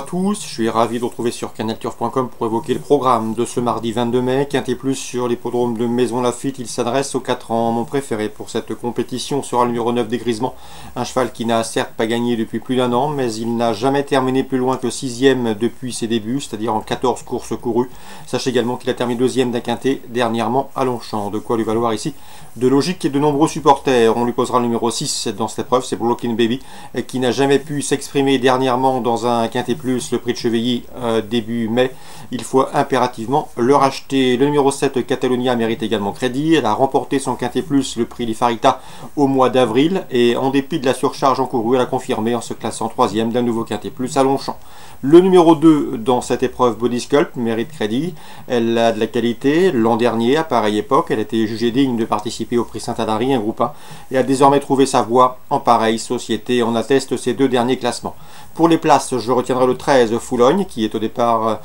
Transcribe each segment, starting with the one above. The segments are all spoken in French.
tous, je suis ravi de vous retrouver sur canalturf.com pour évoquer le programme de ce mardi 22 mai. Quintet Plus sur l'hippodrome de Maison Lafitte, il s'adresse aux 4 ans. Mon préféré pour cette compétition sera le numéro 9 Dégrisement, un cheval qui n'a certes pas gagné depuis plus d'1 an, mais il n'a jamais terminé plus loin que 6e depuis ses débuts, c'est-à-dire en 14 courses courues. Sachez également qu'il a terminé 2e d'un quintet dernièrement à Longchamp, de quoi lui valoir ici de logique et de nombreux supporters. On lui posera le numéro 6 dans cette épreuve, c'est Broken Baby, qui n'a jamais pu s'exprimer dernièrement dans un Quintet Plus, le prix de Chevilly début mai. Il faut impérativement le racheter. Le numéro 7, Catalonia, mérite également crédit. Elle a remporté son Quintet Plus, le prix Lifarita, au mois d'avril, et en dépit de la surcharge encourue, elle a confirmé en se classant 3e d'un nouveau Quintet Plus à Longchamp. Le numéro 2 dans cette épreuve, Body Sculpt, mérite crédit. Elle a de la qualité. L'an dernier, à pareille époque, elle a été jugée digne de participer au prix Saint-Adary, un groupe 1, et a désormais trouvé sa voie en pareille société. On atteste ces 2 derniers classements. Pour les places, je retiendrai le 13, Foulogne, qui est au départ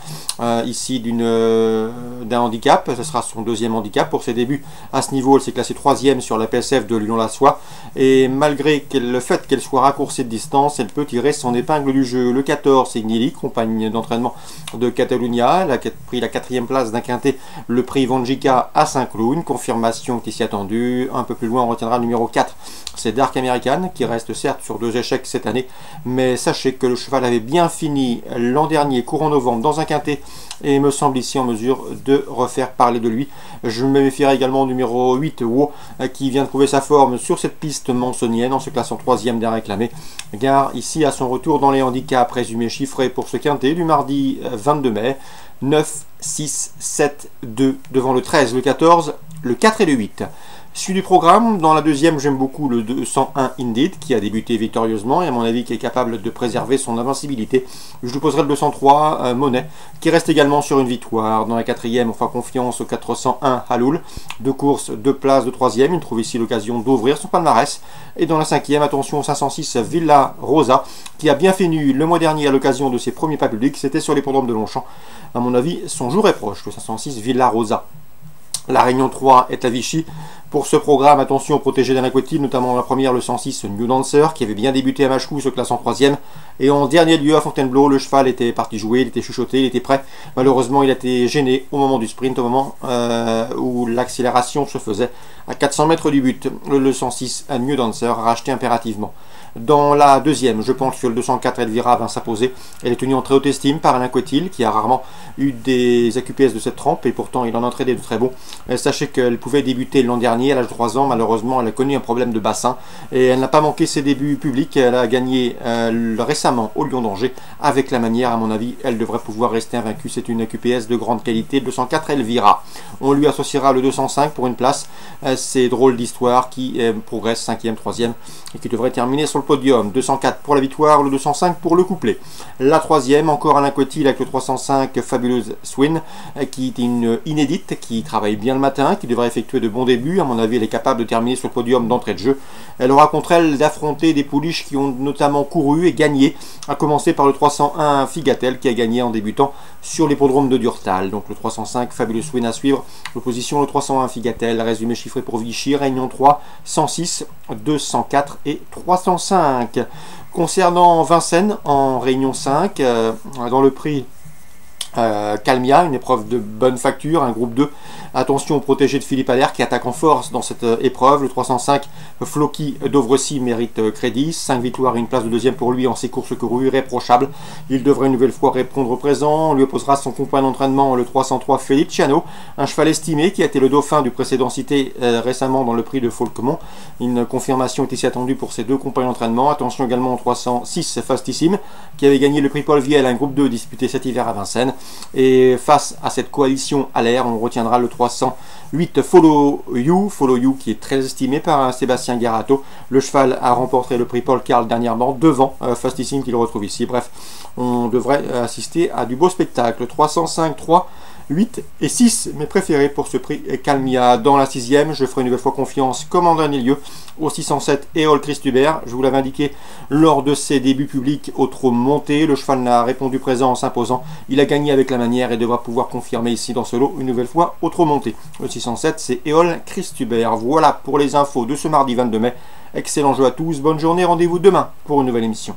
ici d'un handicap. Ce sera son 2e handicap. Pour ses débuts à ce niveau, elle s'est classée 3e sur la PSF de Lyon-la-Soie. Et malgré le fait qu'elle soit raccourcie de distance, elle peut tirer son épingle du jeu. Le 14, c'est Ignili, compagne d'entraînement de Catalunya. Elle a pris la 4e place d'un quintet, le prix Vanjika à Saint-Cloud. Une confirmation qui s'y attendue. Un peu plus loin, on retiendra le numéro 4. C'est Dark American, qui reste certes sur 2 échecs cette année. Mais sachez que le cheval avait bien fini l'an dernier, courant novembre, dans un quintet, et me semble ici en mesure de refaire parler de lui. Je me méfierai également au numéro 8, Wo, qui vient de trouver sa forme sur cette piste mansonienne en se classant 3e d'un réclamé. Gare ici à son retour dans les handicaps présumés chiffrés pour ce quintet du mardi 22 mai. 9, 6, 7, 2 devant le 13, le 14, le 4 et le 8. Suite du programme, dans la 2e, j'aime beaucoup le 201 Indeed, qui a débuté victorieusement et à mon avis qui est capable de préserver son invincibilité. Je lui poserai le 203 Monet, qui reste également sur une victoire. Dans la 4e, on fera confiance au 401 Haloul. 2 courses, 2 places de 3e, il trouve ici l'occasion d'ouvrir son palmarès. Et dans la 5e, attention au 506 Villa Rosa, qui a bien fini le mois dernier à l'occasion de ses premiers pas publics. C'était sur l'hippodrome de Longchamp. À mon avis, son jour est proche, le 506 Villa Rosa. La Réunion 3 est à Vichy. Pour ce programme, attention aux protégés d'Alain Cotil, notamment la première, le 106 New Dancer, qui avait bien débuté à Machecou, se classe en 3e. Et en dernier lieu, à Fontainebleau, le cheval était parti jouer, il était chuchoté, il était prêt. Malheureusement, il a été gêné au moment du sprint, au moment où l'accélération se faisait à 400 mètres du but. Le 106 New Dancer a racheté impérativement. Dans la 2e, je pense que le 204 Elvira va s'imposer. Elle est tenue en très haute estime par Alain Cotil, qui a rarement eu des AQPS de cette trempe, et pourtant il en a entraîné de très bons. Sachez qu'elle pouvait débuter l'an dernier à l'âge de 3 ans. Malheureusement, elle a connu un problème de bassin et elle n'a pas manqué ses débuts publics. Elle a gagné récemment au Lion d'Angers avec la manière. À mon avis, elle devrait pouvoir rester invaincue. C'est une AQPS de grande qualité. 204 Elvira. On lui associera le 205 pour une place. C'est drôle d'histoire qui progresse 5e, 3e et qui devrait terminer sur le podium. 204 pour la victoire, le 205 pour le couplet. La 3e, encore Alain Cotil avec le 305 Fabuleuse Swin, qui est une inédite, qui travaille bien le matin, qui devrait effectuer de bons débuts. À mon avis, elle est capable de terminer sur le podium d'entrée de jeu. Elle aura contre elle d'affronter des pouliches qui ont notamment couru et gagné, à commencer par le 301 Figatel, qui a gagné en débutant sur l'hippodrome de Durtal. Donc le 305 Fabuleuse Swin à suivre. L'opposition, le 301 Figatel, résumé chiffré pour Vichy, Réunion 3, 106, 204 et 305. Concernant Vincennes en Réunion 5, dans le prix Calmia, une épreuve de bonne facture, un groupe 2. Attention au protégé de Philippe Allaire qui attaque en force dans cette épreuve. Le 305 Floki d'Ovrecy mérite crédit. 5 victoires et une place de 2e pour lui en ses courses courues, irréprochable. Il devrait une nouvelle fois répondre au présent. On lui opposera son compagnon d'entraînement, le 303 Philippe Chiano, un cheval estimé qui a été le dauphin du précédent cité récemment dans le prix de Folquemont. Une confirmation est ici attendue pour ces 2 compagnons d'entraînement. Attention également au 306 Fastissime qui avait gagné le prix Paul Viel, un groupe 2 disputé cet hiver à Vincennes. Et face à cette coalition à l'air, on retiendra le 308 Follow You qui est très estimé par Sébastien Garato. Le cheval a remporté le prix Paul Karl dernièrement devant Fastissime qui le retrouve ici. Bref, on devrait assister à du beau spectacle. 305, 3, 8 et 6, mes préférés pour ce prix Calmia. Dans la 6e, je ferai une nouvelle fois confiance, comme en dernier lieu, au 607 Éole Christubert. Je vous l'avais indiqué lors de ses débuts publics au trot monté. Le cheval n'a répondu présent en s'imposant. Il a gagné avec la manière et devra pouvoir confirmer ici dans ce lot une nouvelle fois au trot monté. Le 607, c'est Éole Christubert. Voilà pour les infos de ce mardi 22 mai. Excellent jeu à tous, bonne journée, rendez-vous demain pour une nouvelle émission.